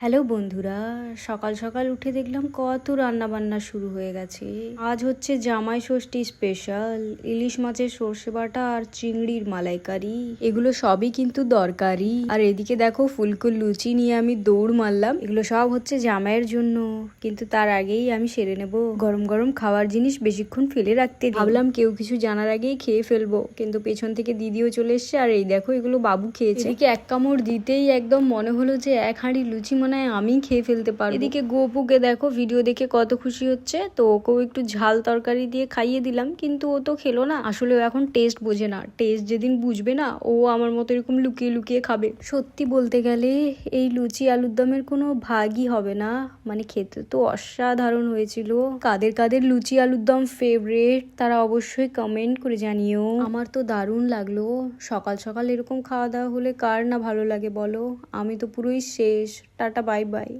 Hello বন্ধুরা, সকাল সকাল উঠে দেখলাম কত রান্না বান্না শুরু হয়ে গেছে। আজ হচ্ছে জামাই ষষ্ঠী স্পেশাল ইলিশ মাছের সর্ষে বাটা আর চিংড়ির মালাইকারি। এগুলো সবই কিন্তু দরকারি। আর এদিকে দেখো ফুলকো লুচি নিয়ে আমি দৌড় মারলাম। এগুলো সব হচ্ছে জামাইয়ের জন্য, কিন্তু তার আগেই আমি সেরে নেব। গরম গরম খাওয়ার জিনিস বেশিক্ষণ ফেলে রাখতে নেই। ভাবলাম কেউ কিছু জানার আগেই খেয়ে ফেলবো, কিন্তু পেছন থেকে দিদিও চলে এসছে। আর এই দেখো এগুলো বাবু খেয়েছে। এদিকে এক কামড় দিতেই একদম মনে হলো যে এক হাঁড়ি লুচি আমি খেয়ে ফেলতে পারবো। এদিকে গোপুকে দেখো ভিডিও দেখে কত খুশি হচ্ছে, তো ওকেও একটু ঝাল তরকারি দিয়ে খাইয়ে দিলাম, কিন্তু ও তো খেলো না। আসলে ও এখন টেস্ট বোঝে না, টেস্ট যেদিন বুঝবে না ও আমার মতো এরকম লুকিয়ে লুকিয়ে খাবে। সত্যি বলতে গেলে এই লুচি আলুর দমের কোনো ভাগই হবে না, মানে খেতে তো অসাধারণ হয়েছিল। কাদের কাদের লুচি আলুর দম ফেভারিট তারা অবশ্যই কমেন্ট করে জানিও। আমার তো দারুণ লাগলো। সকাল সকাল এরকম খাওয়া দাওয়া হলে কার না ভালো লাগে বলো। আমি তো পুরোই শেষ। Tata bye bye.